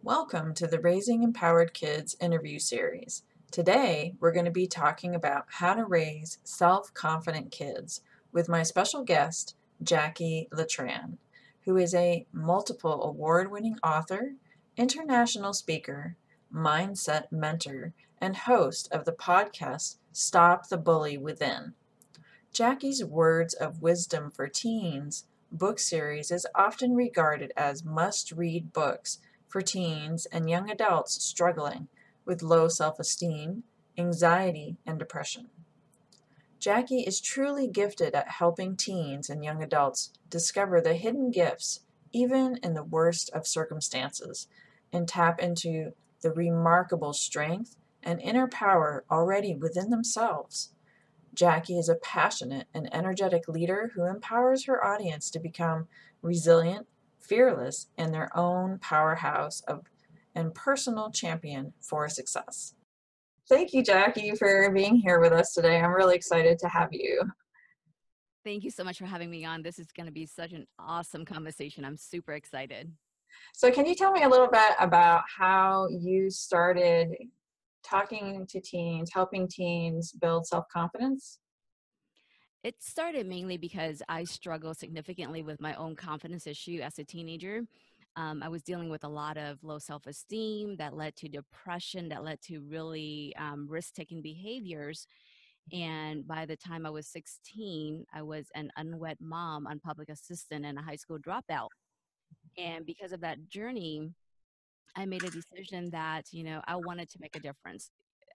Welcome to the Raising Empowered Kids interview series. Today, we're going to be talking about how to raise self-confident kids with my special guest, Jacqui Letran, who is a multiple award-winning author, international speaker, mindset mentor, and host of the podcast Stop the Bully Within. Jacqui's Words of Wisdom for Teens book series is often regarded as must-read books for teens and young adults struggling with low self-esteem, anxiety, and depression. Jacqui is truly gifted at helping teens and young adults discover the hidden gifts, even in the worst of circumstances, and tap into the remarkable strength and inner power already within themselves. Jacqui is a passionate and energetic leader who empowers her audience to become resilient, fearless, and their own powerhouse and personal champion for success. Thank you, Jacqui, for being here with us today. I'm really excited to have you. Thank you so much for having me on. This is going to be such an awesome conversation. I'm super excited. So can you tell me a little bit about how you started talking to teens, helping teens build self-confidence? It started mainly because I struggled significantly with my own confidence issue as a teenager. I was dealing with a lot of low self esteem that led to depression, that led to really risk taking behaviors. And by the time I was 16, I was an unwed mom, unpublic assistant, and a high school dropout. And because of that journey, I made a decision that, I wanted to make a difference.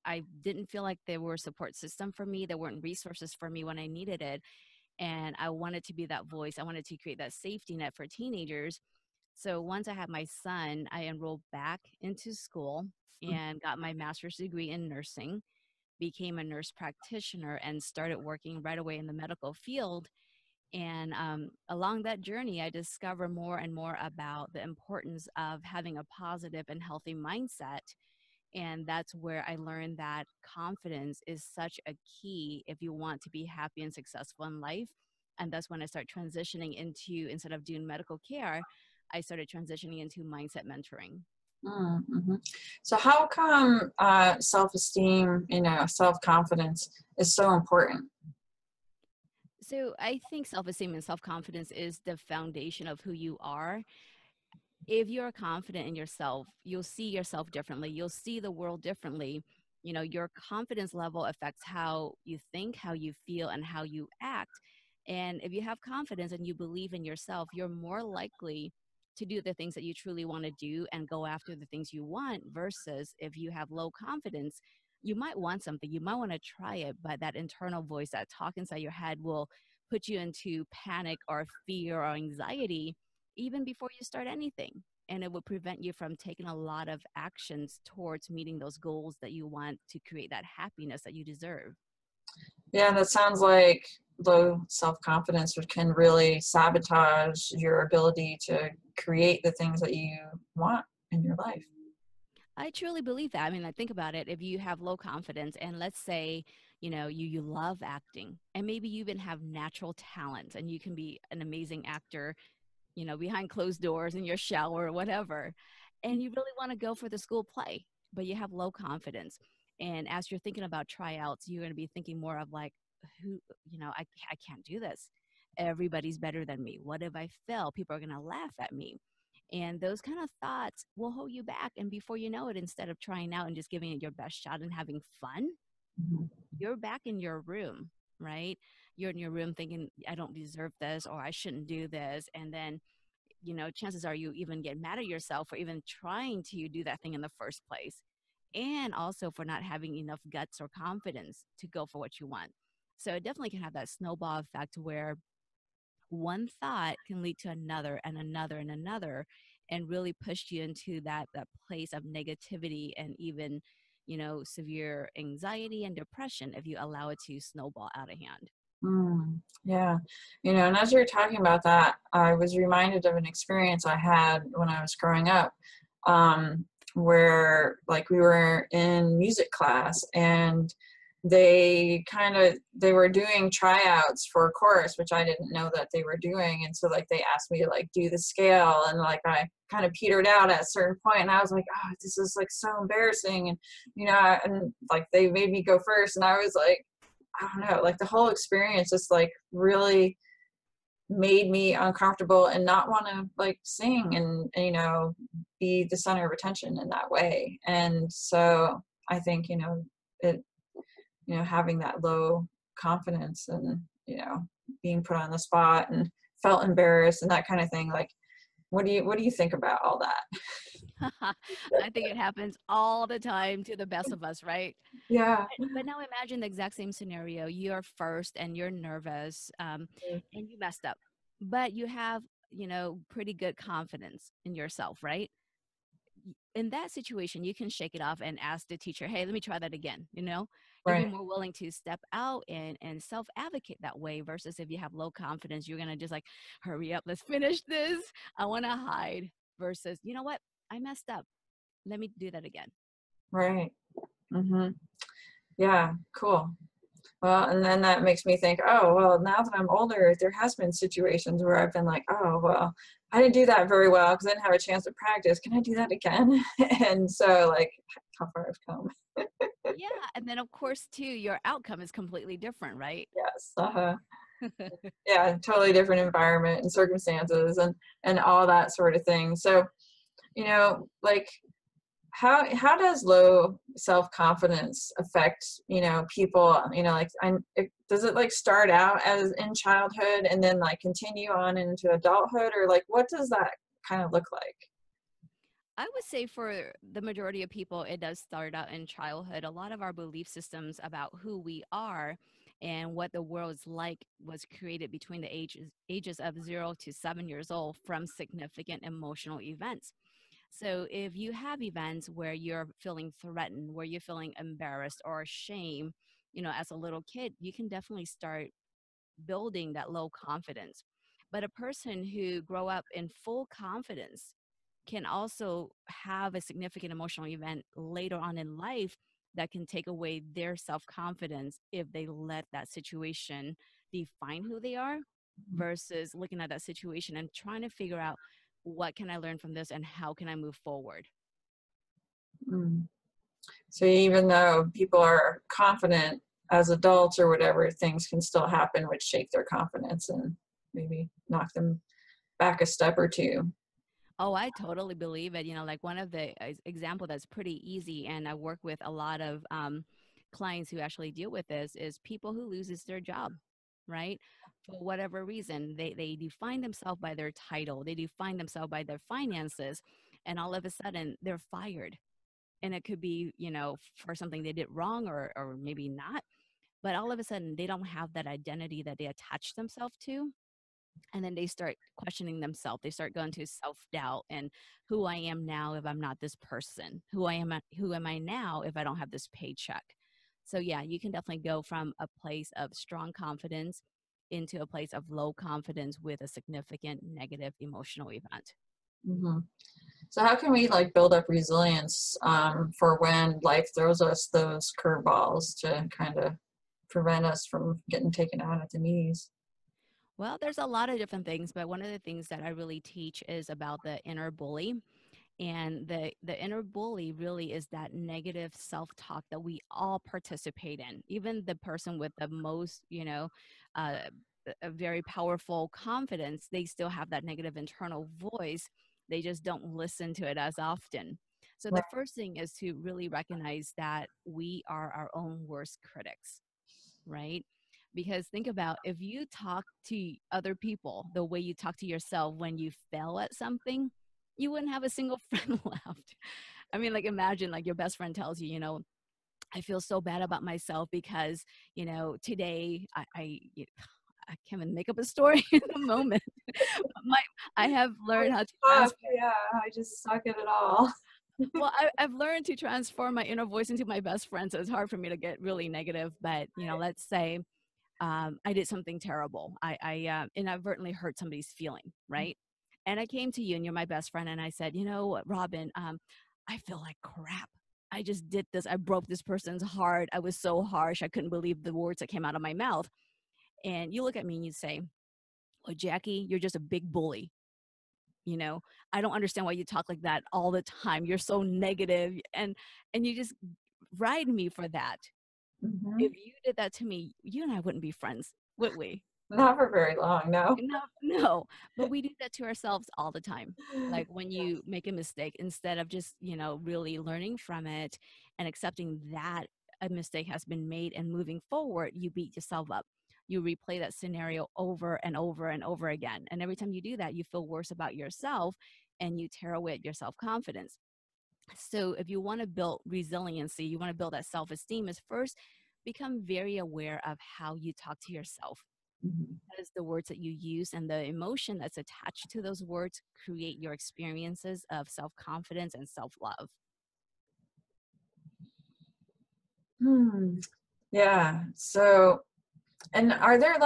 I didn't feel like there were a support system for me. There weren't resources for me when I needed it. And I wanted to be that voice. I wanted to create that safety net for teenagers. So once I had my son, I enrolled back into school and got my master's degree in nursing, became a nurse practitioner, and started working right away in the medical field. And along that journey, I discovered more and more about the importance of having a positive and healthy mindset. And that's where I learned that confidence is such a key if you want to be happy and successful in life. And that's when I start transitioning into, instead of doing medical care, I started transitioning into mindset mentoring. Mm-hmm. So how come self-esteem, self-confidence is so important? So I think self esteem and self confidence is the foundation of who you are. If you're confident in yourself, you'll see yourself differently. You'll see the world differently. Your confidence level affects how you think, how you feel, and how you act. And if you have confidence and you believe in yourself, you're more likely to do the things that you truly want to do and go after the things you want, versus if you have low confidence, you might want something, you might want to try it, but that internal voice, that talk inside your head will put you into panic or fear or anxiety even before you start anything. And it will prevent you from taking a lot of actions towards meeting those goals that you want to create that happiness that you deserve. Yeah, that sounds like low self-confidence can really sabotage your ability to create the things that you want in your life. I truly believe that. I mean, like, think about it. If you have low confidence, and let's say, you love acting, and maybe you even have natural talent and you can be an amazing actor, behind closed doors in your shower or whatever. And you really want to go for the school play, but you have low confidence. And as you're thinking about tryouts, you're going to be thinking more of like, who, I can't do this. Everybody's better than me. What if I fail? People are going to laugh at me. And those kind of thoughts will hold you back. And before you know it, instead of trying out and just giving it your best shot and having fun, Mhm. you're back in your room, right? You're in your room thinking, I don't deserve this, or I shouldn't do this. And then chances are you even get mad at yourself for even trying to do that thing in the first place. And also for not having enough guts or confidence to go for what you want. So it definitely can have that snowball effect where one thought can lead to another and another and another, and really push you into that place of negativity and even, severe anxiety and depression if you allow it to snowball out of hand. Yeah, and as you were talking about that, I was reminded of an experience I had when I was growing up, where like we were in music class and they were doing tryouts for a course, which I didn't know that they were doing. And so like they asked me to like do the scale, and like I kind of petered out at a certain point, and I was like, oh, this is like so embarrassing. And and like they made me go first, and I was like, I don't know, like the whole experience just like really made me uncomfortable and not want to like sing and be the center of attention in that way. And so I think it having that low confidence and being put on the spot and felt embarrassed and that kind of thing, like what do you think about all that? I think it happens all the time to the best of us, right? Yeah. But now imagine the exact same scenario. You're first and you're nervous, and you messed up, but you have, pretty good confidence in yourself, right? In that situation, you can shake it off and ask the teacher, hey, let me try that again. You'll be Right. more willing to step out and self advocate that way versus if you have low confidence, you're going to just like, hurry up, let's finish this. I want to hide versus, you know what? I messed up. Let me do that again. Right. Hmm. Yeah, cool. Well, and then that makes me think, oh, well, now that I'm older, there has been situations where I've been like, oh, well, I didn't do that very well because I didn't have a chance to practice. Can I do that again? And so, like, how far I've come. Yeah. And then, of course, too, your outcome is completely different, right? Yes. Uh-huh. Yeah, totally different environment and circumstances and all that sort of thing. So, like, how does low self-confidence affect people, like does it like start out as in childhood and then like continue on into adulthood, or like what does that kind of look like? I would say for the majority of people, it does start out in childhood. A lot of our belief systems about who we are and what the world's like was created between the ages of 0 to 7 years old from significant emotional events. So if you have events where you're feeling threatened, where you're feeling embarrassed or shame, as a little kid, you can definitely start building that low confidence. But a person who grow up in full confidence can also have a significant emotional event later on in life that can take away their self-confidence if they let that situation define who they are versus looking at that situation and trying to figure out what can I learn from this and how can I move forward. Mm. So even though people are confident as adults or whatever, things can still happen which shake their confidence and maybe knock them back a step or two. Oh, I totally believe it. Like one of the example that's pretty easy, and I work with a lot of clients who actually deal with this is people who loses their job, right? For whatever reason, they define themselves by their title, they define themselves by their finances, and all of a sudden they're fired. And it could be, for something they did wrong or maybe not, but all of a sudden they don't have that identity that they attach themselves to, and then they start questioning themselves. They start going to self-doubt and who I am now if I'm not this person, who am I now if I don't have this paycheck. So yeah, you can definitely go from a place of strong confidence into a place of low confidence with a significant negative emotional event. Hmm. So how can we like build up resilience for when life throws us those curveballs to kind of prevent us from getting taken out at the knees? Well, there's a lot of different things, but one of the things that I really teach is about the inner bully. And the inner bully really is that negative self-talk that we all participate in. Even the person with the most, uh, a very powerful confidence, they still have that negative internal voice. They just don't listen to it as often. So the Right. first thing is to really recognize that we are our own worst critics, right? Because think about if you talk to other people the way you talk to yourself when you fail at something, you wouldn't have a single friend left. I mean, like imagine like your best friend tells you, I feel so bad about myself because, today I can't even make up a story in the moment. My, I have I learned how to suck. transform. Yeah, I just suck at it all. Well, I've learned to transform my inner voice into my best friend. So it's hard for me to get really negative. But, let's say I did something terrible. I inadvertently hurt somebody's feeling, right? And I came to you, and you're my best friend, and I said, Robin, I feel like crap. I just did this. I broke this person's heart. I was so harsh. I couldn't believe the words that came out of my mouth. And you look at me and you say, "Oh, Jacqui, you're just a big bully. You know, I don't understand why you talk like that all the time. You're so negative." And you just ride me for that. Hmm. If you did that to me, you and I wouldn't be friends, would we? Not for very long, no. No, no, but we do that to ourselves all the time. Like when you Yes. make a mistake, instead of just, really learning from it and accepting that a mistake has been made and moving forward, you beat yourself up. You replay that scenario over and over and over again. And every time you do that, you feel worse about yourself and you tear away at your self confidence. So, if you want to build resiliency, you want to build that self esteem, is first become very aware of how you talk to yourself, Mhm. because the words that you use and the emotion that's attached to those words create your experiences of self confidence and self love. Hmm. Yeah. So, and are there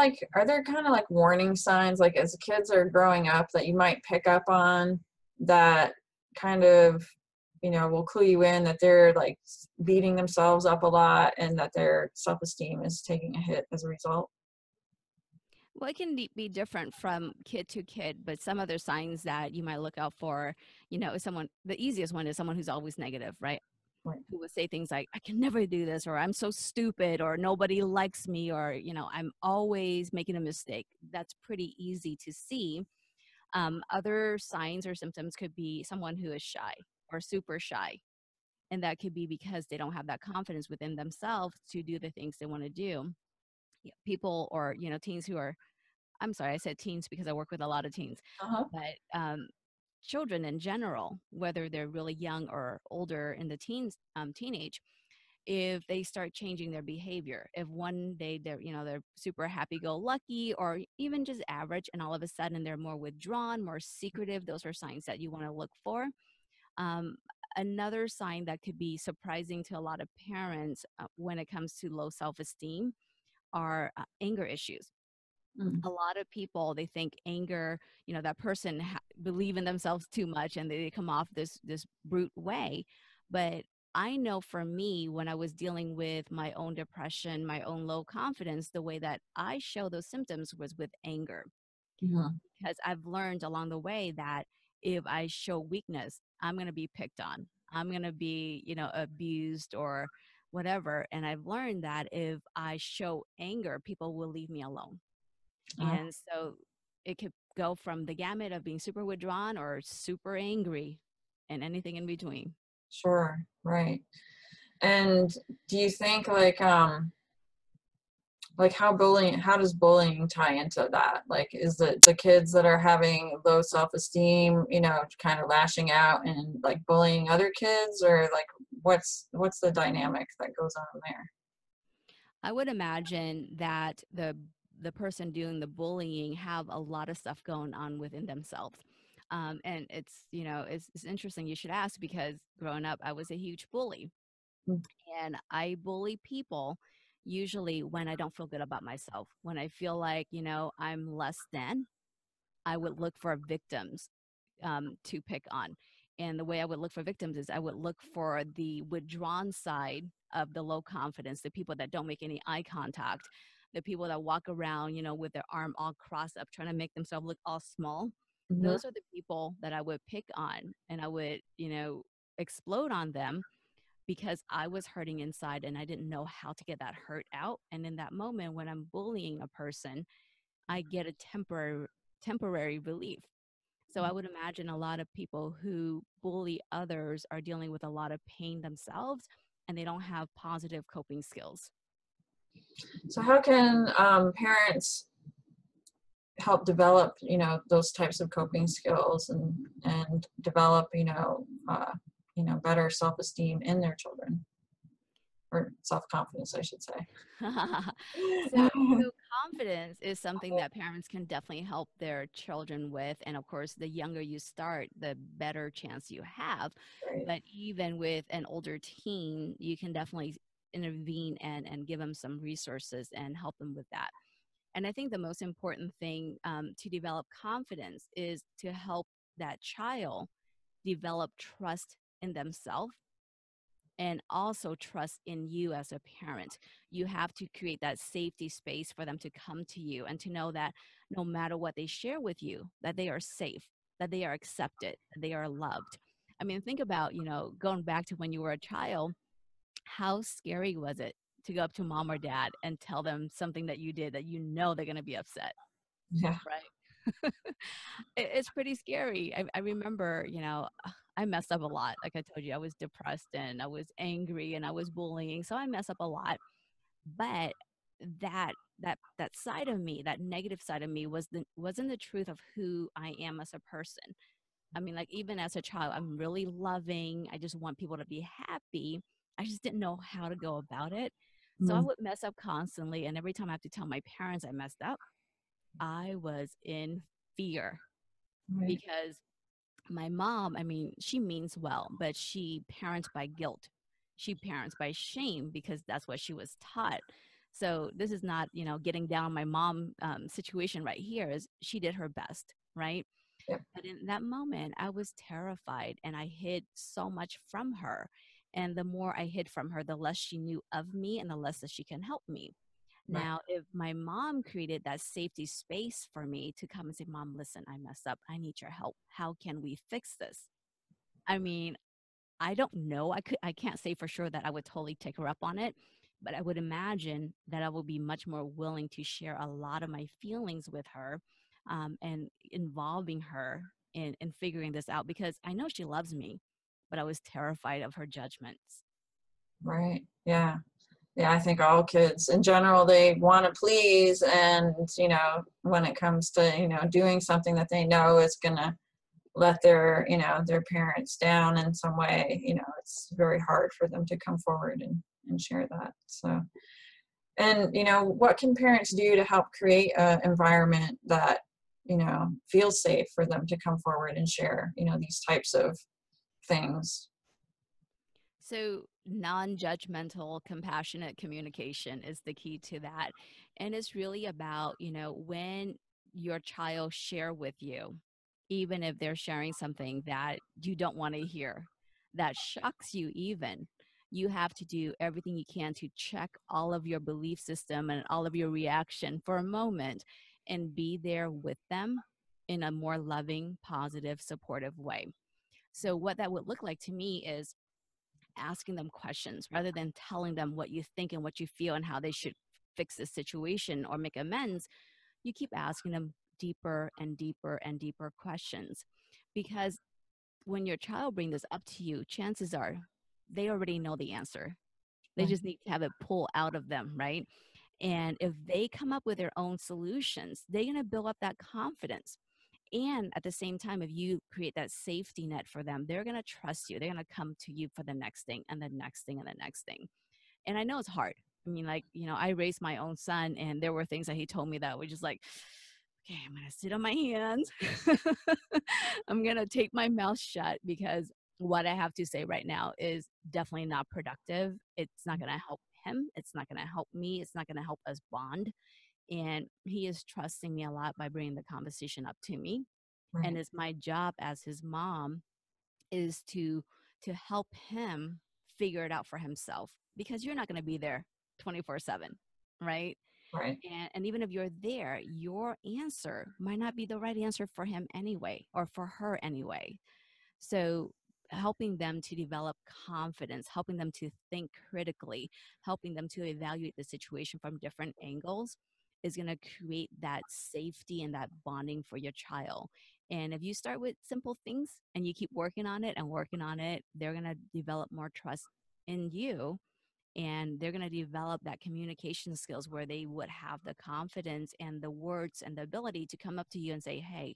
kind of like warning signs, like as kids are growing up, that you might pick up on that kind of, will clue you in that they're like beating themselves up a lot and that their self-esteem is taking a hit as a result? Well, it can be different from kid to kid, but some other signs that you might look out for, is someone, the easiest one is someone who's always negative, right? Right. Who would say things like, "I can never do this," or "I'm so stupid," or "Nobody likes me," or, "I'm always making a mistake." That's pretty easy to see. Other signs or symptoms could be someone who is shy or super shy. And that could be because they don't have that confidence within themselves to do the things they want to do. Yeah, people or, teens who are, I'm sorry, I said teens because I work with a lot of teens, Uh-huh. but children in general, whether they're really young or older in the teenage, if they start changing their behavior, if one day they're super happy-go-lucky or even just average, and all of a sudden they're more withdrawn, more secretive, those are signs that you want to look for. um, Another sign that could be surprising to a lot of parents when it comes to low self-esteem are anger issues. Mm. A lot of people, they think anger, that person believe in themselves too much and they come off this brute way. But I know for me, when I was dealing with my own depression, my own low confidence, the way that I show those symptoms was with anger, Mhm. because I've learned along the way that if I show weakness, I'm going to be picked on. I'm going to be, abused or whatever. And I've learned that if I show anger, people will leave me alone. Uh, And so it could go from the gamut of being super withdrawn or super angry and anything in between. sure, right. And do you think like how does bullying tie into that? Like, is it the kids that are having low self-esteem, kind of lashing out and like bullying other kids, or like what's the dynamic that goes on there? I would imagine that the person doing the bullying have a lot of stuff going on within themselves. And it's interesting you should ask, because growing up, I was a huge bully. Mm. And I bully people usually when I don't feel good about myself, when I feel like, I'm less than. I would look for victims to pick on. And the way I would look for victims is I would look for the withdrawn side of the low confidence, the people that don't make any eye contact, the people that walk around, with their arm all crossed up, trying to make themselves look all small. Mhm. Those are the people that I would pick on, and I would, explode on them because I was hurting inside and I didn't know how to get that hurt out. And in that moment, when I'm bullying a person, I get a temporary relief. So I would imagine a lot of people who bully others are dealing with a lot of pain themselves and they don't have positive coping skills. So how can parents help develop, those types of coping skills and develop, better self-esteem in their children, or self-confidence, I should say. So confidence is something that parents can definitely help their children with. And of course, the younger you start, the better chance you have. Right. But even with an older teen, you can definitely intervene and give them some resources and help them with that. And I think the most important thing to develop confidence is to help that child develop trust in themselves and also trust in you as a parent. You have to create that safety space for them to come to you and to know that no matter what they share with you, that they are safe, that they are accepted, that they are loved. I mean, think about, going back to when you were a child, how scary was it to go up to mom or dad and tell them something that you did that they're going to be upset, Yeah. right? It's pretty scary. I remember, I messed up a lot. Like I told you, I was depressed and I was angry and I was bullying. So I messed up a lot. But that side of me, that negative side of me wasn't the truth of who I am as a person. I mean, like even as a child, I'm really loving. I just want people to be happy. I just didn't know how to go about it. So I Mm, would mess up constantly. And every time I have to tell my parents I messed up, I was in fear right. because my mom, I mean, she means well, but she parents by guilt. She parents by shame because that's what she was taught. So this is not, getting down on my mom situation right here. Is she did her best, right? Yep. But in that moment, I was terrified and I hid so much from her. And the more I hid from her, the less she knew of me and the less that she can help me. Right. Now, if my mom created that safety space for me to come and say, Mom, listen, I messed up. I need your help. How can we fix this? I mean, I don't know. I can't say for sure that I would totally take her up on it, but I would imagine that I would be much more willing to share a lot of my feelings with her, and involving her in figuring this out because I know she loves me, but I was terrified of her judgments. Right. Yeah. Yeah, I think all kids in general, they want to please. And, when it comes to, doing something that they know is going to let their parents down in some way, it's very hard for them to come forward and share that. So, and, what can parents do to help create an environment that, feels safe for them to come forward and share, these types of things? So, non judgmental, compassionate communication is the key to that. And it's really about, when your child share with you, even if they're sharing something that you don't want to hear, that shocks you, even, you have to do everything you can to check all of your belief system and all of your reaction for a moment and be there with them in a more loving, positive, supportive way. So, what that would look like to me is asking them questions rather than telling them what you think and what you feel and how they should fix the situation or make amends. You keep asking them deeper and deeper and deeper questions because when your child brings this up to you, chances are they already know the answer. They Right. just need to have it pull out of them, right? And if they come up with their own solutions, they're going to build up that confidence. And at the same time, if you create that safety net for them, they're going to trust you. They're going to come to you for the next thing and the next thing and the next thing. And I know it's hard. I mean, like, I raised my own son, and there were things that he told me that were just like, okay, I'm going to sit on my hands. I'm going to take my mouth shut because what I have to say right now is definitely not productive. It's not going to help him. It's not going to help me. It's not going to help us bond. And he is trusting me a lot by bringing the conversation up to me, and Right. it's my job as his mom is to help him figure it out for himself because you're not going to be there 24/7, right? Right. And even if you're there, your answer might not be the right answer for him anyway or for her anyway. So, helping them to develop confidence, helping them to think critically, helping them to evaluate the situation from different angles is going to create that safety and that bonding for your child. And if you start with simple things and you keep working on it, they're going to develop more trust in you, and they're going to develop that communication skills where they would have the confidence and the words and the ability to come up to you and say, "Hey,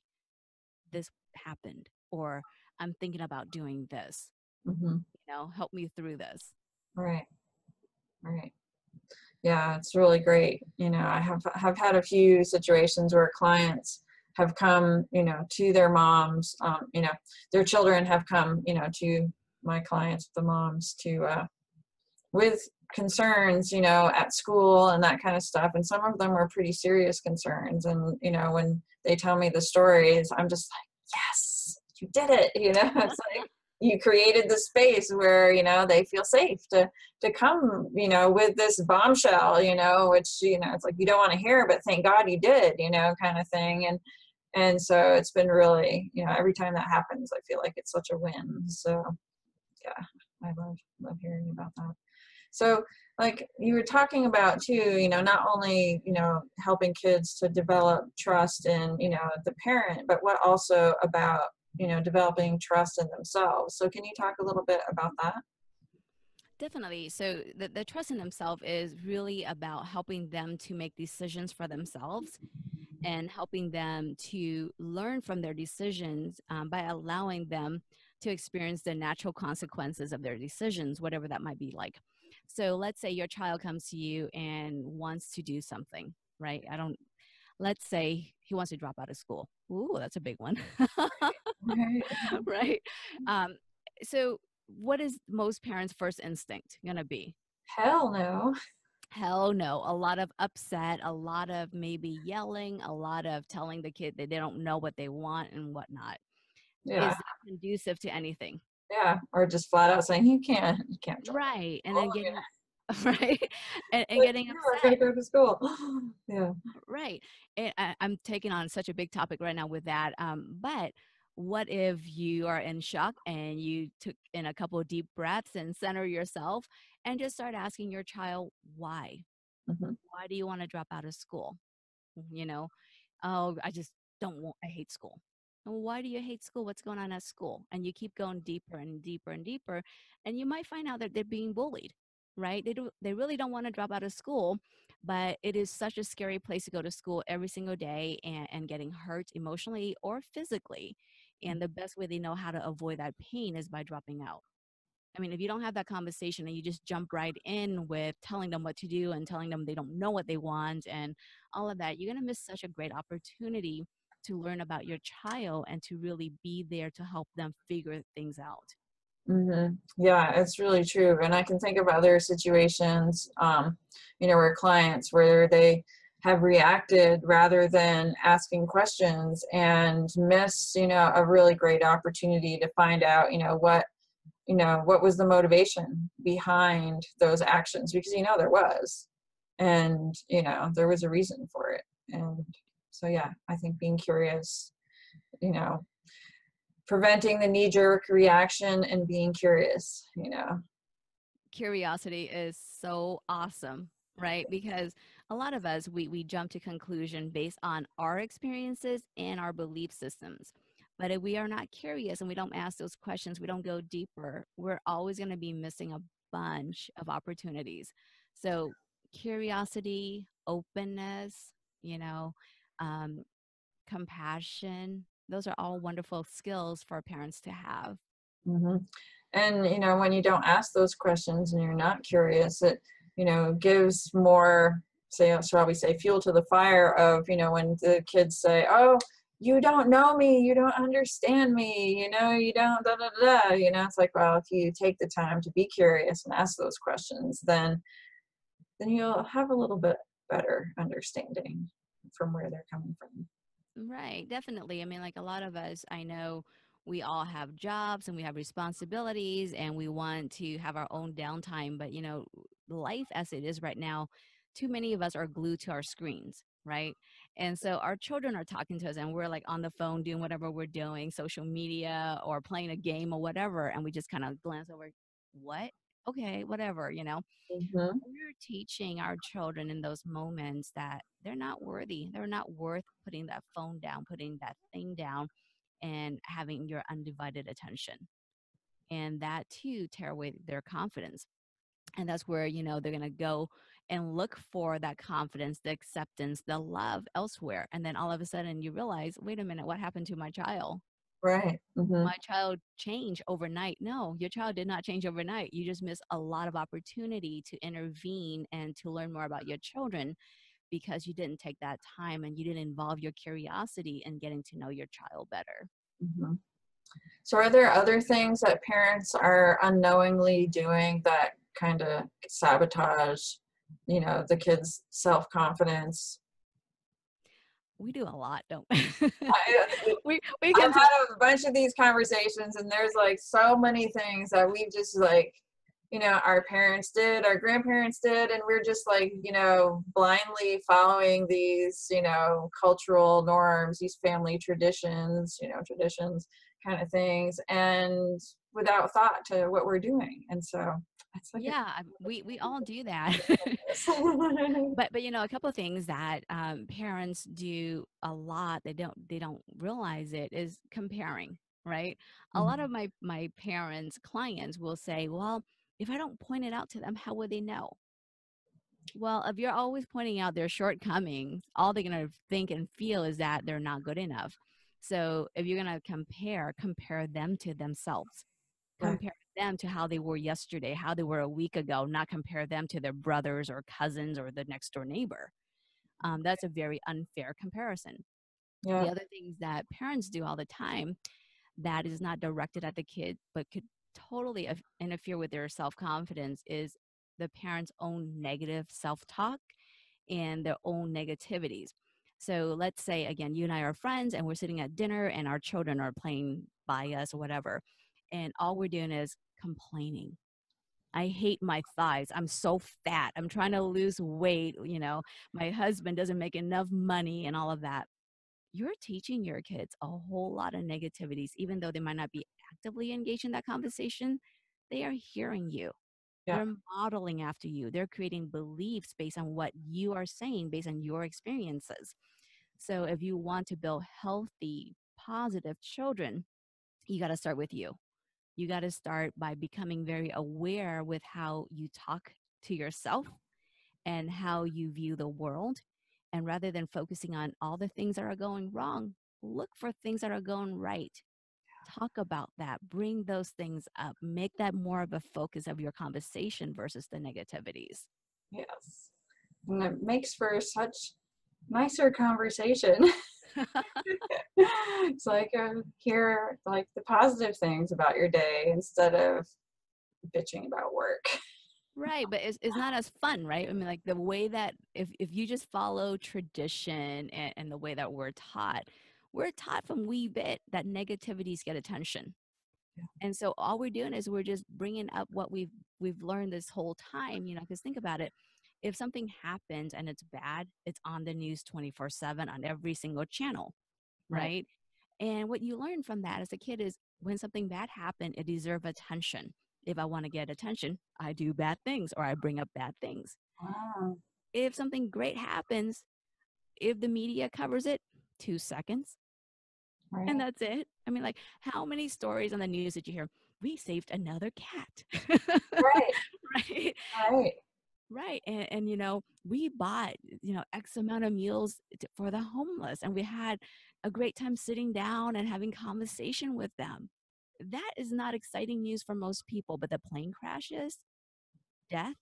this happened," or "I'm thinking about doing this, Hmm. help me through this." Right. Right. Yeah, it's really great. I have had a few situations where clients have come, to their moms, their children have come, to my clients, the moms, to with concerns, at school and that kind of stuff. And some of them are pretty serious concerns. And, when they tell me the stories, I'm just like, yes, you did it. It's like, you created the space where, they feel safe to come, with this bombshell, which, it's like you don't want to hear, but thank God you did, kind of thing. And so it's been really, every time that happens, I feel like it's such a win. So yeah, I love hearing about that. So, like you were talking about too, not only, helping kids to develop trust in, the parent, but what also about, developing trust in themselves. So can you talk a little bit about that? Definitely. So the trust in themselves is really about helping them to make decisions for themselves and helping them to learn from their decisions by allowing them to experience the natural consequences of their decisions, whatever that might be like. So let's say your child comes to you and wants to do something, right? Let's say he wants to drop out of school. Ooh, that's a big one. Right. Right. Um, so what is most parents' first instinct going to be? Hell no. Hell no. A lot of upset, a lot of maybe yelling, a lot of telling the kid that they don't know what they want and whatnot. Yeah. Is that conducive to anything? Yeah. Or just flat out saying you can't drop out of Right. And school. then getting, right. And Like, getting no, I upset. gotta go to school. Yeah. Right. And I'm taking on such a big topic right now with that. But what if you are in shock and you took in a couple of deep breaths and center yourself and just start asking your child why? Hmm. Why do you want to drop out of school? You know, oh, I just don't want, I hate school. Well, why do you hate school? What's going on at school? And you keep going deeper and deeper and deeper. And you might find out that they're being bullied, right? They really don't want to drop out of school, but it is such a scary place to go to school every single day and getting hurt emotionally or physically. And the best way they know how to avoid that pain is by dropping out. I mean, if you don't have that conversation and you just jump right in with telling them what to do and telling them they don't know what they want and all of that, you're going to miss such a great opportunity to learn about your child and to really be there to help them figure things out. Yeah, it's really true. And I can think of other situations, where clients where they have reacted rather than asking questions and missed, a really great opportunity to find out, what was the motivation behind those actions, because, there was, and, there was a reason for it. And so, yeah, I think being curious, you know, preventing the knee jerk reaction and being curious. Curiosity is so awesome, right? Because a lot of us we jump to conclusion based on our experiences and our belief systems. But if we are not curious and we don't ask those questions, we don't go deeper, we're always going to be missing a bunch of opportunities. So curiosity, openness, you know, um, compassion, those are all wonderful skills for parents to have. Hmm. And, when you don't ask those questions and you're not curious, it, gives more, say, shall we say, fuel to the fire of, when the kids say, oh, you don't know me, you don't understand me, you don't, da, da, da, da. It's like, well, if you take the time to be curious and ask those questions, then you'll have a little bit better understanding from where they're coming from. Right, definitely. I mean, like a lot of us, I know we all have jobs and we have responsibilities and we want to have our own downtime. But, life as it is right now, too many of us are glued to our screens, right? And so our children are talking to us and we're like on the phone doing whatever we're doing, social media or playing a game or whatever. And we just kind of glance over, what? Okay, whatever. Hmm. We're teaching our children in those moments that they're not worthy. They're not worth putting that phone down, putting that thing down, and having your undivided attention. And that too tear away their confidence. And that's where, they're going to go and look for that confidence, the acceptance, the love elsewhere. And then all of a sudden you realize, wait a minute, what happened to my child? Right. Hmm. My child changed overnight. No, your child did not change overnight. You just missed a lot of opportunity to intervene and to learn more about your children because you didn't take that time and you didn't involve your curiosity in getting to know your child better. Hmm. So are there other things that parents are unknowingly doing that kind of sabotage, the kids' self-confidence? We do a lot, don't I, we can I've talk. had a bunch of these conversations, and there's like so many things that we've just like, our parents did, our grandparents did, and we're just like, blindly following these, cultural norms, these family traditions, traditions kind of things, and without thought to what we're doing. And so it's like a Yeah, we all do that. yes. But a couple of things that parents do a lot, they don't realize it, is comparing, right? A lot of Mhm. my parents clients will say, well, if I don't point it out to them, how would they know? Well, if you're always pointing out their shortcomings, all they're going to think and feel is that they're not good enough. So if you're going to compare them to themselves. Right. Compare them to how they were yesterday, how they were a week ago, not compare them to their brothers or cousins or the next door neighbor. That's a very unfair comparison. The Yeah. other things that parents do all the time that is not directed at the kid, but could totally interfere with their self confidence is the parent's own negative self talk and their own negativities. So let's say, again, you and I are friends and we're sitting at dinner and our children are playing by us or whatever. And all we're doing is complaining. I hate my thighs. I'm so fat. I'm trying to lose weight. My husband doesn't make enough money and all of that. You're teaching your kids a whole lot of negativities, even though they might not be actively engaged in that conversation. They are hearing you. Yeah. They're modeling after you. They're creating beliefs based on what you are saying, based on your experiences. So if you want to build healthy, positive children, you got to start with you. You got to start by becoming very aware with how you talk to yourself and how you view the world. And rather than focusing on all the things that are going wrong, look for things that are going right. Talk about that, bring those things up, make that more of a focus of your conversation versus the negativities. Yes. And it makes for such nicer conversation. It's like hear like the positive things about your day instead of bitching about work. Right, but it's not as fun, right? I mean, like the way that if you just follow tradition and the way that we're taught from wee bit that negativities get attention. And so all we're doing is we're just bringing up what we've learned this whole time, because think about it. If something happens and it's bad, it's on the news 24/7 on every single channel, Right. right? And what you learn from that as a kid is when something bad happened, it deserves attention. If I want to get attention, I do bad things or I bring up bad things. Wow. If something great happens, if the media covers it, 2 seconds, and Right. that's it. I mean, like, how many stories on the news did you hear? We saved another cat. Right. Right. Right. Right. And we bought, X amount of meals for the homeless, and we had a great time sitting down and having conversation with them. That is not exciting news for most people, but the plane crashes, death,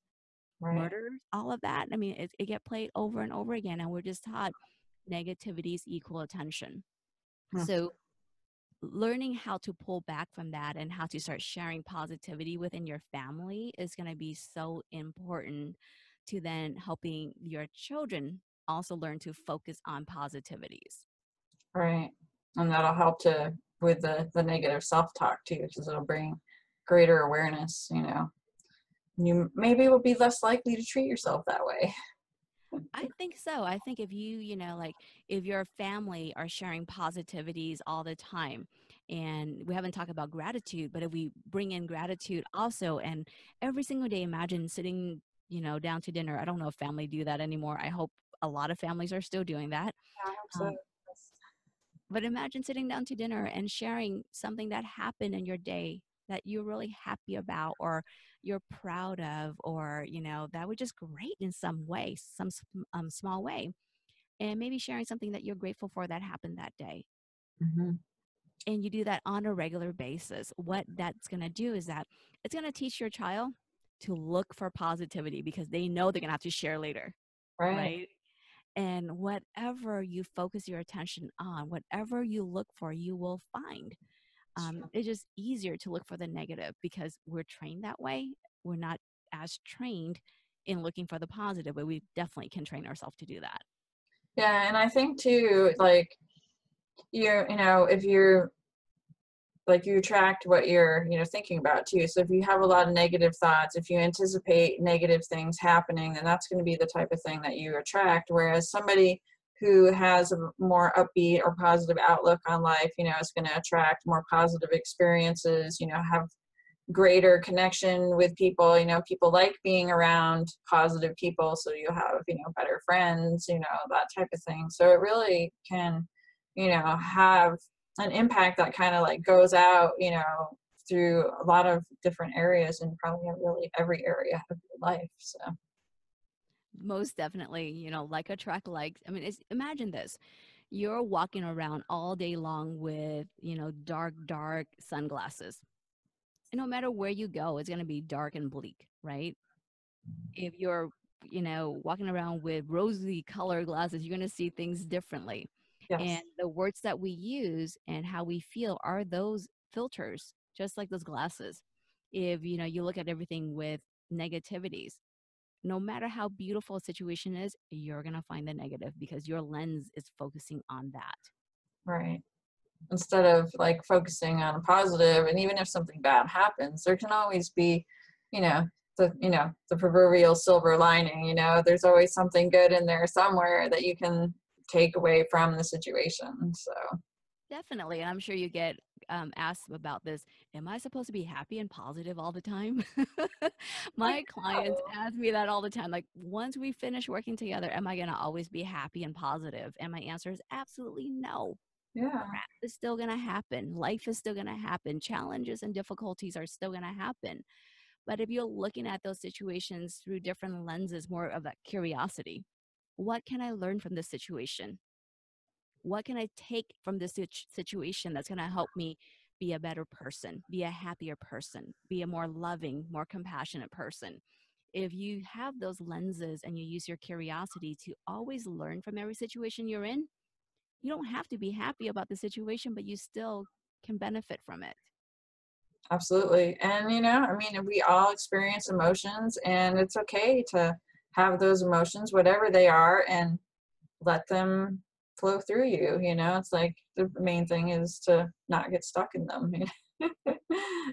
Right. murders, all of that. I mean, it get played over and over again, and we're just taught negativities equal attention. Hmm. So learning how to pull back from that and how to start sharing positivity within your family is going to be so important to then helping your children also learn to focus on positivities. Right. And that'll help to with the negative self-talk too, because it'll bring greater awareness, You maybe will be less likely to treat yourself that way. I think so. I think if like if your family are sharing positivities all the time, and we haven't talked about gratitude, but if we bring in gratitude also, and every single day, imagine sitting, down to dinner. I don't know if family do that anymore. I hope a lot of families are still doing that. I hope so. Um, but imagine sitting down to dinner and sharing something that happened in your day that you're really happy about or you're proud of, or, that was just great in some way, some small way. And maybe sharing something that you're grateful for that happened that day. Mhm. And you do that on a regular basis. What that's going to do is that it's going to teach your child to look for positivity because they know they're going to have to share later, Right. right? And whatever you focus your attention on, whatever you look for, you will find. It's true. It's just easier to look for the negative because we're trained that way. We're not as trained in looking for the positive, but we definitely can train ourselves to do that. Yeah, and I think too, like if you're like you attract what you're thinking about too. So if you have a lot of negative thoughts, if you anticipate negative things happening, then that's going to be the type of thing that you attract. Whereas somebody who has a more upbeat or positive outlook on life, is going to attract more positive experiences, have greater connection with people. People like being around positive people, so you have better friends, that type of thing. So it really can have an impact that kind of like goes out through a lot of different areas, and probably in really every area of your life. So Most definitely, like attract likes. I mean, imagine this. You're walking around all day long with, dark sunglasses. And no matter where you go, it's going to be dark and bleak, right? If you're, walking around with rosy colored glasses, you're going to see things differently. And yes. the words that we use and how we feel are those filters, just like those glasses. If, you look at everything with negativities, no matter how beautiful a situation is, you're going to find the negative because your lens is focusing on that. Right. Instead of like focusing on a positive, and even if something bad happens, there can always be you know the proverbial silver lining. There's always something good in there somewhere that you can take away from the situation. So Definitely. And I'm sure you get asked about this. Am I supposed to be happy and positive all the time? like, My clients oh, ask me that all the time. Like, once we finish working together, am I going to always be happy and positive? And my answer is absolutely no. yeah, Crap is still going to happen. Life is still going to happen. Challenges and difficulties are still going to happen. But if you're looking at those situations through different lenses, more of that curiosity, what can I learn from this situation? What can I take from this situation that's going to help me be a better person, be a happier person, be a more loving, more compassionate person? If you have those lenses and you use your curiosity to always learn from every situation you're in, you don't have to be happy about the situation, but you still can benefit from it. absolutely. And I mean, we all experience emotions, and it's okay to have those emotions, whatever they are, and let them flow through you. It's like the main thing is to not get stuck in them.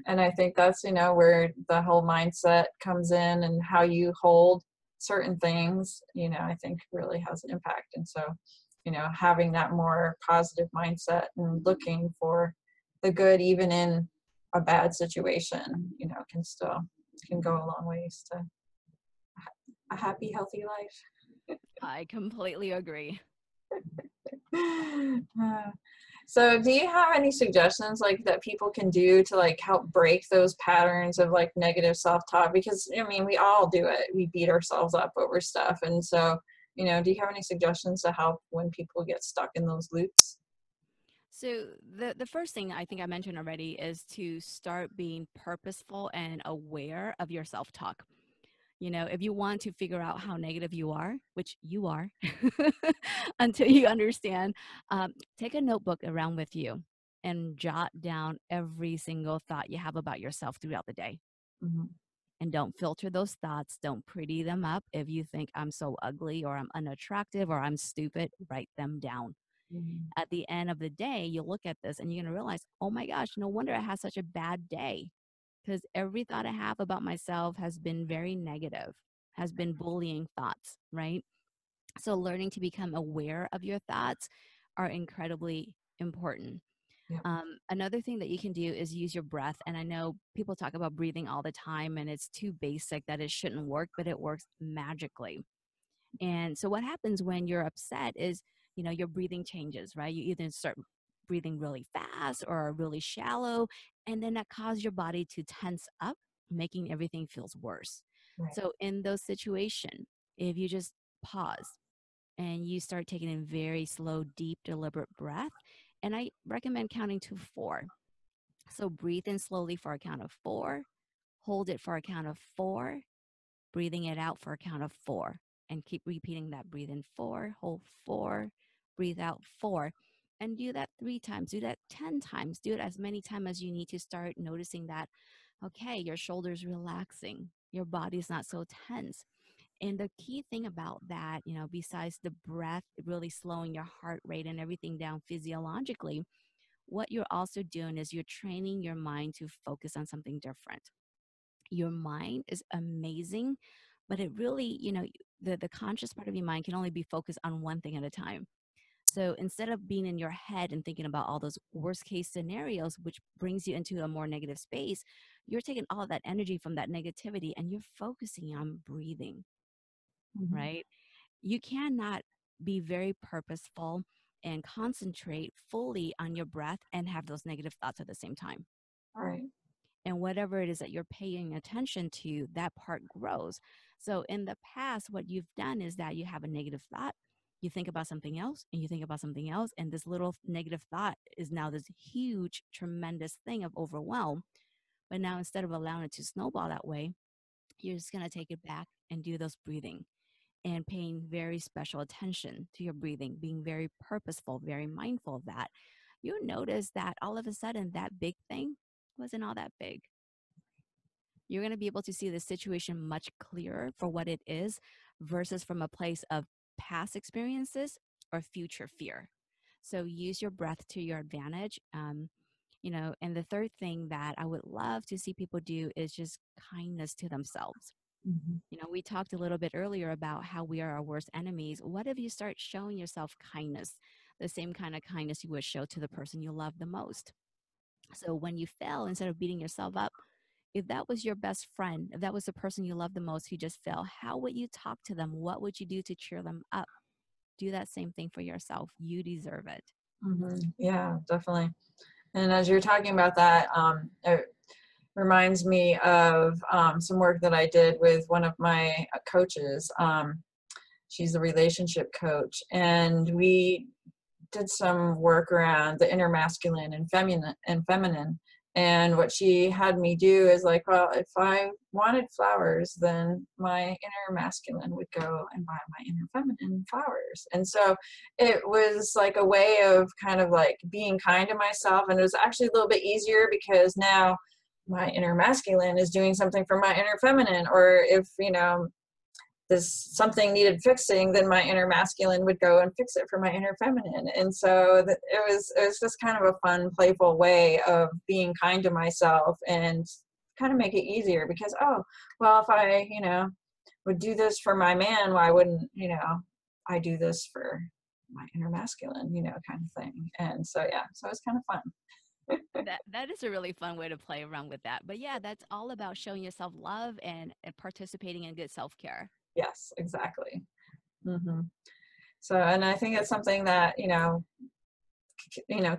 And I think that's where the whole mindset comes in, and how you hold certain things, I think really has an impact. And so having that more positive mindset and looking for the good even in a bad situation, can go a long ways to a happy, healthy life. I completely agree. Uh, so do you have any suggestions like that people can do to like help break those patterns of like negative self-talk? Because I mean, we all do it. We beat ourselves up over stuff. And so, do you have any suggestions to help when people get stuck in those loops? So the first thing I think I mentioned already is to start being purposeful and aware of your self-talk. If you want to figure out how negative you are, which you are, until you understand, take a notebook around with you and jot down every single thought you have about yourself throughout the day. Mhm. And don't filter those thoughts. Don't pretty them up. If you think I'm so ugly or I'm unattractive or I'm stupid, write them down. Mhm. At the end of the day, you'll look at this and you're going to realize, oh my gosh, no wonder I had such a bad day because every thought I have about myself has been very negative, has been bullying thoughts, right? So, learning to become aware of your thoughts are incredibly important. Yeah. Another thing that you can do is use your breath. And I know people talk about breathing all the time, and it's too basic that it shouldn't work, but it works magically. And so what happens when you're upset is, your breathing changes, right? You either start breathing really fast or really shallow, and then that causes your body to tense up, making everything feels worse. Right. So in those situations, if you just pause and you start taking a very slow, deep, deliberate breath, and I recommend counting to 4. So breathe in slowly for a count of 4, hold it for a count of 4, breathing it out for a count of 4, and keep repeating that. Breathe in 4, hold 4, breathe out 4, and do that 3 times. Do that 10 times. Do it as many times as you need to start noticing that, okay, your shoulders relaxing, your body's not so tense. And the key thing about that, besides the breath really slowing your heart rate and everything down physiologically, what you're also doing is you're training your mind to focus on something different. Your mind is amazing, but it really, the conscious part of your mind can only be focused on one thing at a time. So instead of being in your head and thinking about all those worst case scenarios, which brings you into a more negative space, you're taking all of that energy from that negativity and you're focusing on breathing, Mhm. right? You cannot be very purposeful and concentrate fully on your breath and have those negative thoughts at the same time. Right. And whatever it is that you're paying attention to, that part grows. So in the past, what you've done is that you have a negative thought, you think about something else, and you think about something else, and this little negative thought is now this huge, tremendous thing of overwhelm. But now instead of allowing it to snowball that way, you're just going to take it back and do those breathing and paying very special attention to your breathing, being very purposeful, very mindful of that. You'll notice that all of a sudden that big thing wasn't all that big. You're going to be able to see the situation much clearer for what it is versus from a place of past experiences or future fear. So use your breath to your advantage. And the third thing that I would love to see people do is just kindness to themselves. Mhm. We talked a little bit earlier about how we are our worst enemies. What if you start showing yourself kindness, the same kind of kindness you would show to the person you love the most? So when you fail, instead of beating yourself up, if that was your best friend, if that was the person you love the most who just fell, how would you talk to them? What would you do to cheer them up? Do that same thing for yourself. You deserve it. Mhm. Yeah, definitely. And as you're talking about that, it reminds me of some work that I did with one of my coaches. She's a relationship coach, and we did some work around the inner masculine and feminine. And what she had me do is like, well, if I wanted flowers, then my inner masculine would go and buy my inner feminine flowers. And so it was like a way of kind of like being kind to myself. And it was actually a little bit easier because now my inner masculine is doing something for my inner feminine. Or if, this something needed fixing, then my inner masculine would go and fix it for my inner feminine. And so it was just kind of a fun, playful way of being kind to myself and kind of make it easier because, oh, well, if I, would do this for my man, why wouldn't, I do this for my inner masculine, kind of thing. And so, yeah, so it's kind of fun. That is a really fun way to play around with that. But yeah, that's all about showing yourself love and participating in good self care. Yes, exactly. Hmm. So, and I think it's something that,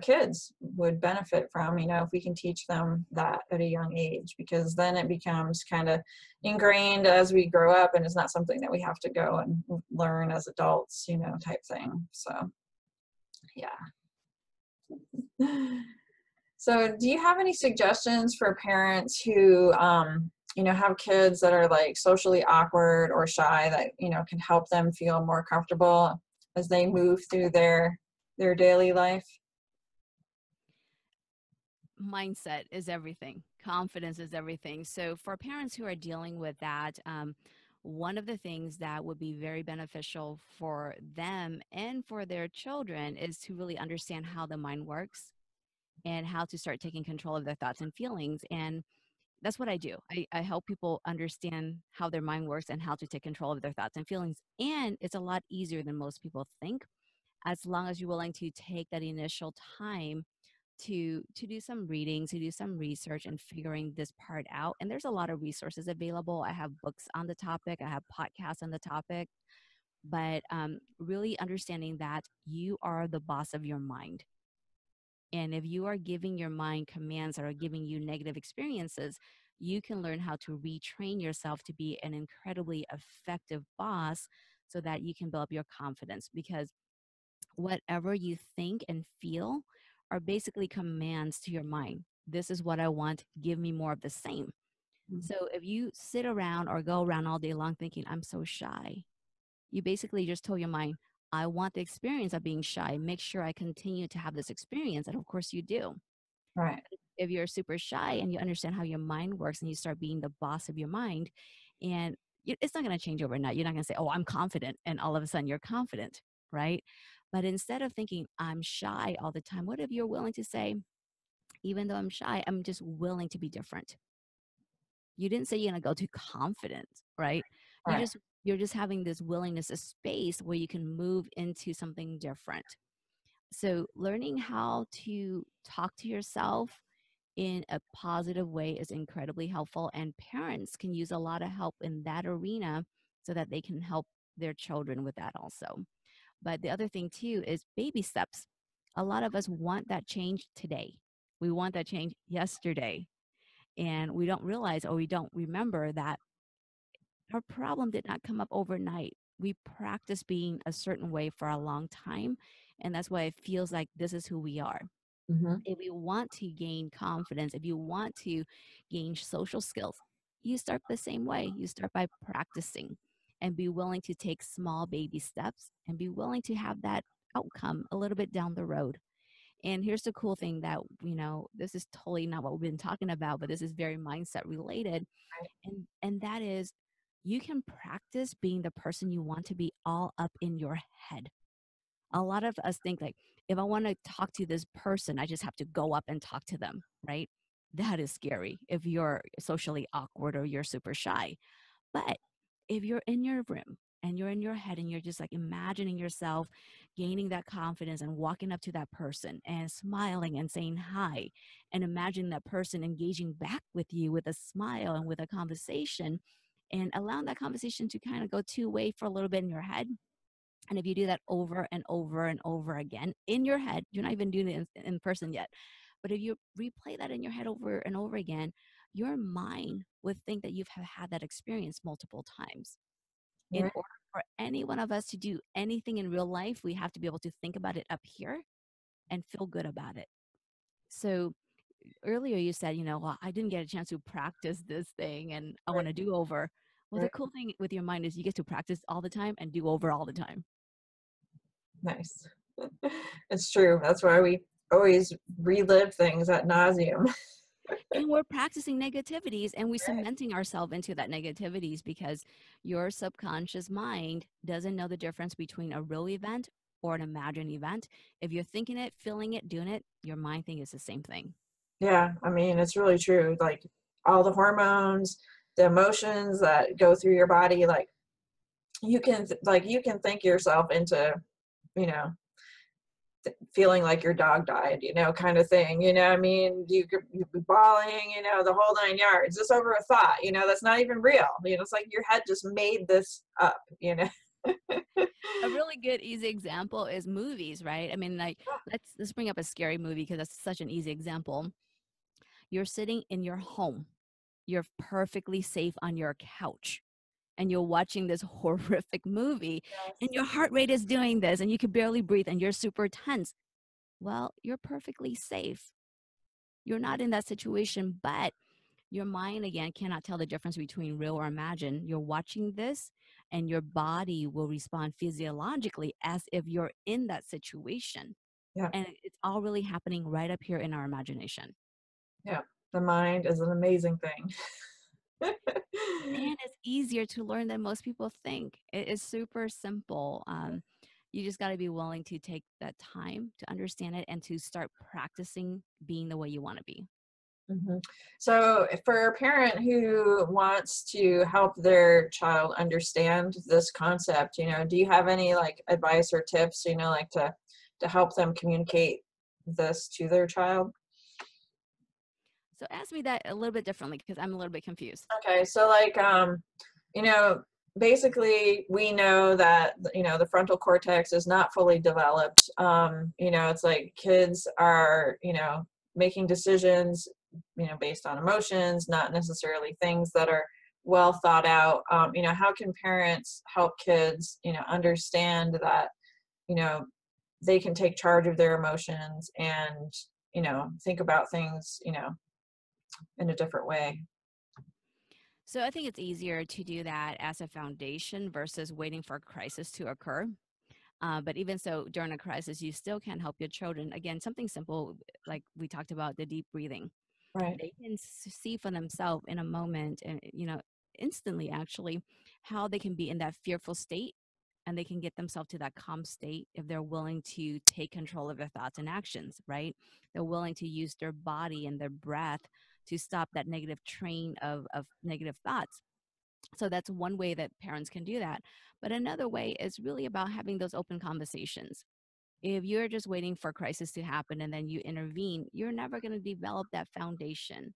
kids would benefit from, if we can teach them that at a young age, because then it becomes kind of ingrained as we grow up, and it's not something that we have to go and learn as adults, type thing. So, yeah. So, do you have any suggestions for parents who, have kids that are like socially awkward or shy that, can help them feel more comfortable as they move through their daily life? Mindset is everything. Confidence is everything. So for parents who are dealing with that, one of the things that would be very beneficial for them and for their children is to really understand how the mind works and how to start taking control of their thoughts and feelings. And that's what I do. I help people understand how their mind works and how to take control of their thoughts and feelings. And it's a lot easier than most people think, as long as you're willing to take that initial time to do some reading, to do some research and figuring this part out. And there's a lot of resources available. I have books on the topic, I have podcasts on the topic, but really understanding that you are the boss of your mind. And if you are giving your mind commands that are giving you negative experiences, you can learn how to retrain yourself to be an incredibly effective boss so that you can build up your confidence. Because whatever you think and feel are basically commands to your mind. This is what I want. Give me more of the same. So if you sit around or go around all day long thinking, I'm so shy, you basically just told your mind, I want the experience of being shy. Make sure I continue to have this experience. And of course, you do. Right. If you're super shy and you understand how your mind works and you start being the boss of your mind, and it's not going to change overnight. You're not going to say, "Oh, I'm confident," and all of a sudden you're confident, right? But instead of thinking I'm shy all the time, what if you're willing to say, even though I'm shy, I'm just willing to be different. You didn't say you're going to go to confident, right? You Right. just you're just having this willingness, a space where you can move into something different. So learning how to talk to yourself in a positive way is incredibly helpful, and parents can use a lot of help in that arena so that they can help their children with that also. But the other thing too is baby steps. A lot of us want that change today. We want that change yesterday. And we don't realize or we don't remember that our problem did not come up overnight. We practice being a certain way for a long time. And that's why it feels like this is who we are. Hmm. If you want to gain confidence, if you want to gain social skills, you start the same way. You start by practicing and be willing to take small baby steps and be willing to have that outcome a little bit down the road. And here's the cool thing that, this is totally not what we've been talking about, but this is very mindset related. And that is you can practice being the person you want to be all up in your head. A lot of us think like, if I want to talk to this person, I just have to go up and talk to them, right? That is scary if you're socially awkward or you're super shy. But if you're in your room and you're in your head and you're just like imagining yourself gaining that confidence and walking up to that person and smiling and saying hi, and imagine that person engaging back with you with a smile and with a conversation, and allowing that conversation to kind of go two-way for a little bit in your head. And if you do that over and over and over again in your head, you're not even doing it in person yet. But if you replay that in your head over and over again, your mind would think that you've had that experience multiple times. In Right. order for any one of us to do anything in real life, we have to be able to think about it up here and feel good about it. So earlier you said, well, I didn't get a chance to practice this thing and I Right. want to do over. Well, the Right. cool thing with your mind is you get to practice all the time and do over all the time. Nice. It's true. That's why we always relive things at nauseum. And we're practicing negativities and we're cementing ourselves into that negativities because your subconscious mind doesn't know the difference between a real event or an imagined event. If you're thinking it, feeling it, doing it, your mind thinks it's the same thing. Yeah, I mean, it's really true. Like all the hormones, the emotions that go through your body, like you can think yourself into, you know, feeling like your dog died, kind of thing. I mean, you'd be bawling, the whole 9 yards, just over a thought, that's not even real. It's like your head just made this up. A really good easy example is movies, right? I mean, like let's bring up a scary movie because that's such an easy example. You're sitting in your home. You're perfectly safe on your couch and you're watching this horrific movie and Yes. your heart rate is doing this and you can barely breathe and you're super tense. Well, you're perfectly safe. You're not in that situation, but your mind again cannot tell the difference between real or imagined. You're watching this and your body will respond physiologically as if you're in that situation. Yeah. And it's all really happening right up here in our imagination. Yeah. The mind is an amazing thing. And it's easier to learn than most people think. It is super simple. You just got to be willing to take that time to understand it and to start practicing being the way you want to be. Mhm. So, for a parent who wants to help their child understand this concept, do you have any like advice or tips, like to help them communicate this to their child? So ask me that a little bit differently because I'm a little bit confused. Okay, so like you know, basically we know that the frontal cortex is not fully developed. It's like kids are, making decisions, based on emotions, not necessarily things that are well thought out. How can parents help kids, understand that, you know, they can take charge of their emotions and, think about things, in a different way. So I think it's easier to do that as a foundation versus waiting for a crisis to occur. But even so, during a crisis, you still can help your children. Again, something simple, like we talked about the deep breathing. Right. They can see for themselves in a moment, and instantly, actually, how they can be in that fearful state and they can get themselves to that calm state if they're willing to take control of their thoughts and actions, right? They're willing to use their body and their breath to stop that negative train of negative thoughts. So that's one way that parents can do that. But another way is really about having those open conversations. If you're just waiting for a crisis to happen and then you intervene, you're never going to develop that foundation.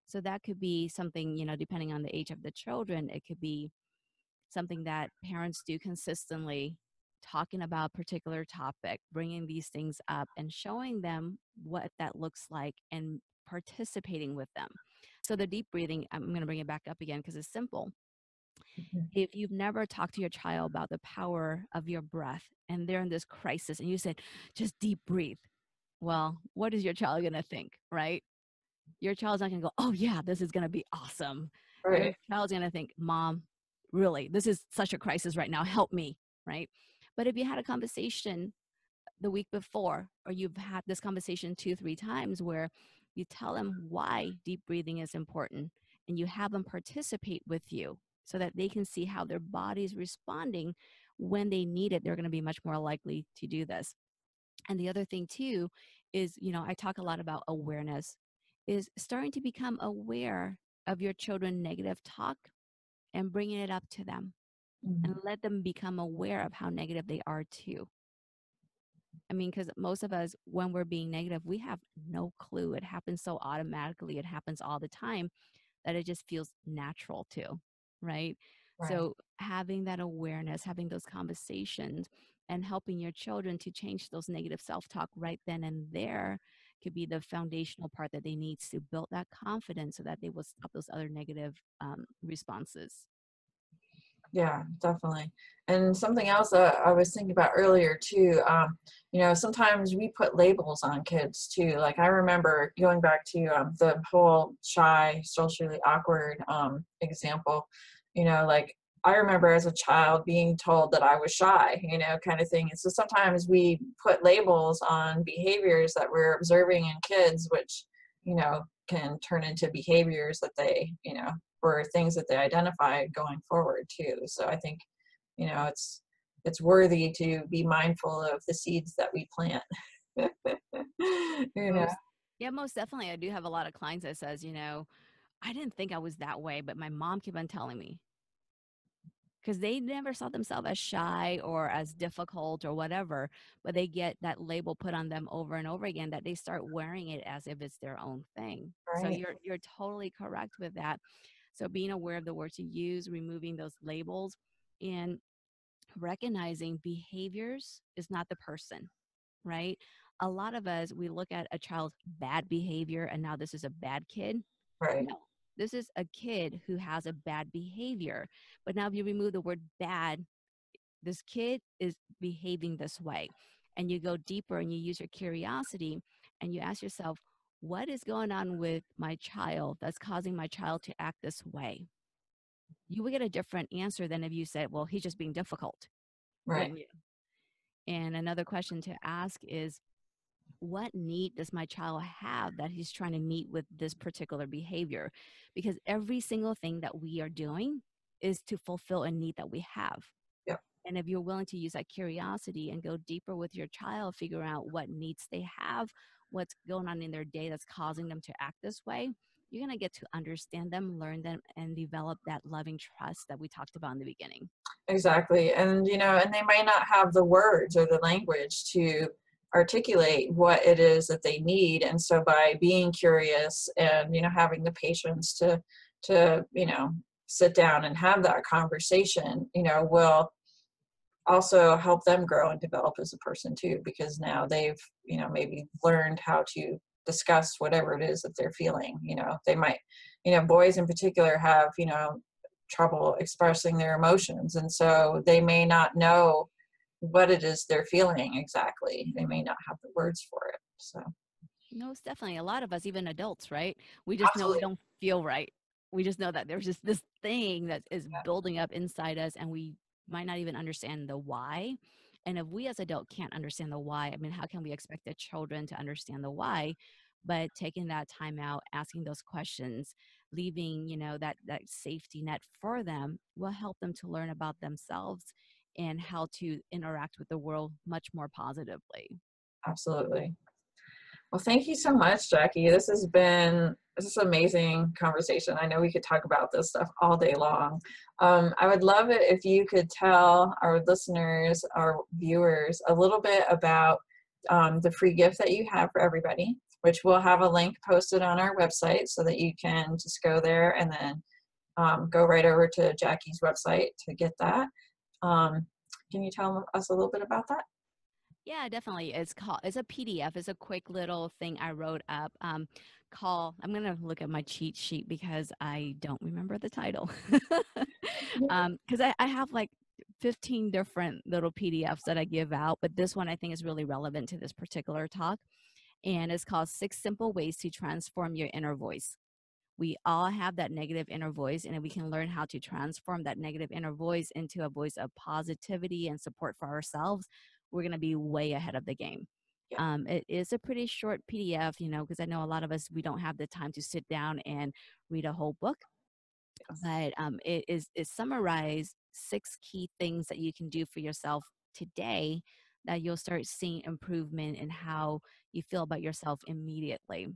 So that could be something, depending on the age of the children, it could be something that parents do consistently, talking about a particular topic, bringing these things up and showing them what that looks like and participating with them. So the deep breathing, I'm going to bring it back up again because it's simple. If you've never talked to your child about the power of your breath and they're in this crisis and you said, just deep breathe, well, what is your child going to think, right? Your child's not going to go, oh, yeah, this is going to be awesome. Your Right. child's going to think, Mom, really, this is such a crisis right now. Help me, right? But if you had a conversation the week before, or you've had this conversation 2, 3 times where you tell them why deep breathing is important and you have them participate with you so that they can see how their body's responding when they need it, they're going to be much more likely to do this. And the other thing too is, I talk a lot about awareness, is starting to become aware of your children negative talk and bringing it up to them and Mhm. let them become aware of how negative they are too. I mean, because most of us, when we're being negative, we have no clue. It happens so automatically. It happens all the time that it just feels natural too, right? Right. So having that awareness, having those conversations, and helping your children to change those negative self-talk right then and there could be the foundational part that they need to build that confidence so that they will stop those other negative responses. Yeah, definitely. And something else that I was thinking about earlier too, sometimes we put labels on kids too. Like I remember going back to the whole shy, socially awkward example, like I remember as a child being told that I was shy, kind of thing. And so sometimes we put labels on behaviors that we're observing in kids, which, can turn into behaviors that they, or things that they identify going forward too. So I think, it's worthy to be mindful of the seeds that we plant. you know, Most, yeah, most definitely. I do have a lot of clients that says, I didn't think I was that way, but my mom kept on telling me because they never saw themselves as shy or as difficult or whatever, but they get that label put on them over and over again that they start wearing it as if it's their own thing. So right, you're totally correct with that. So being aware of the words you use, removing those labels, and recognizing behaviors is not the person, right? A lot of us, we look at a child's bad behavior and now this is a bad kid. right, No, this is a kid who has a bad behavior. But now, if you remove the word bad, this kid is behaving this way. And you go deeper and you use your curiosity and you ask yourself, what is going on with my child that's causing my child to act this way? You would get a different answer than if you said, well, he's just being difficult, right. wouldn't you? And another question to ask is, what need does my child have that he's trying to meet with this particular behavior? Because every single thing that we are doing is to fulfill a need that we have. Yep, And if you're willing to use that curiosity and go deeper with your child, figure out what needs they have, what's going on in their day that's causing them to act this way, you're going to get to understand them, learn them, and develop that loving trust that we talked about in the beginning. exactly. And and they may not have the words or the language to articulate what it is that they need. And so by being curious and having the patience to sit down and have that conversation, will also help them grow and develop as a person too, because now they've maybe learned how to discuss whatever it is that they're feeling. They might, boys in particular have trouble expressing their emotions, and so they may not know what it is they're feeling exactly. They may not have the words for it. So No, it's definitely a lot of us, even adults, right? We just know we absolutely. don't feel right. We just know that there's just this thing that is building up inside us, and we might not even understand the why. And if we as adults can't understand the why, I mean, how can we expect the children to understand the why? but taking that time out, asking those questions, leaving, that safety net for them will help them to learn about themselves and how to interact with the world much more positively. Absolutely. Well, thank you so much, Jacqui. This is amazing conversation. I know we could talk about this stuff all day long. I would love it if you could tell our listeners, our viewers, a little bit about the free gift that you have for everybody, which we'll have a link posted on our website so that you can just go there and then go right over to Jacqui's website to get that. Um, can you tell us a little bit about that? Yeah, definitely. It's a PDF. It's a quick little thing I wrote up. I'm gonna look at my cheat sheet because I don't remember the title. Because I have like 15 different little PDFs that I give out, but this one I think is really relevant to this particular talk. And it's called Six Simple Ways to Transform Your Inner Voice. We all have that negative inner voice, and if we can learn how to transform that negative inner voice into a voice of positivity and support for ourselves, we're going to be way ahead of the game. Yeah. It is a pretty short PDF, because I know a lot of us, we don't have the time to sit down and read a whole book, Yes. but it summarized six key things that you can do for yourself today that you'll start seeing improvement in how you feel about yourself immediately.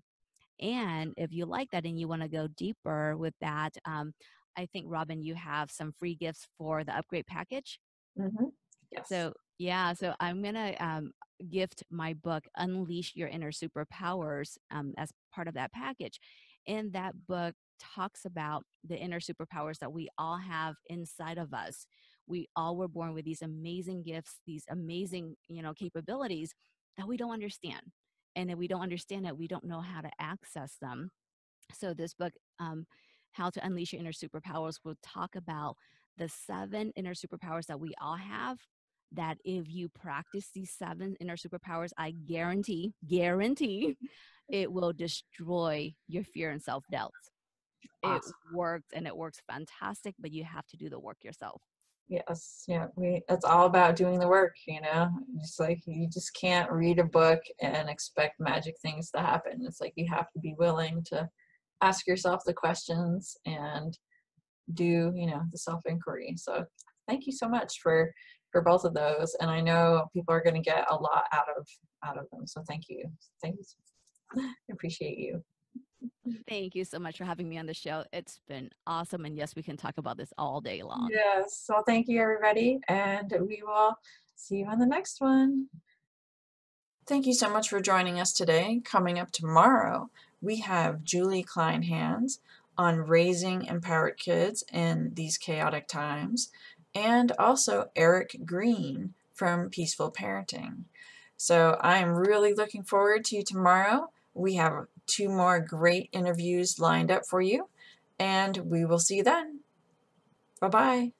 And if you like that and you want to go deeper with that, I think, Robin, you have some free gifts for the upgrade package. Mm-hmm. Yes. So, yeah, so I'm going to gift my book, Unleash Your Inner Superpowers, as part of that package. And that book talks about the inner superpowers that we all have inside of us. We all were born with these amazing gifts, these amazing, capabilities that we don't understand. And if we don't understand it, we don't know how to access them. So this book, How to Unleash Your Inner Superpowers, will talk about the seven inner superpowers that we all have, that if you practice these seven inner superpowers, I guarantee it will destroy your fear and self-doubts. It Awesome. works, and it works fantastic, but you have to do the work yourself. Yes, yeah, it's all about doing the work, Just like you just can't read a book and expect magic things to happen. It's like you have to be willing to ask yourself the questions and do, the self-inquiry. So thank you so much for both of those. And I know people are going to get a lot out of them. So thank you. Thank you. I appreciate you. Thank you so much for having me on the show. It's been awesome. And yes, we can talk about this all day long. Yes. So thank you, everybody. And we will see you on the next one. Thank you so much for joining us today. Coming up tomorrow, we have Julie Kleinhans on raising empowered kids in these chaotic times, and also Eric Green from Peaceful Parenting. So I am really looking forward to tomorrow. We have two more great interviews lined up for you, and we will see you then. Bye-bye.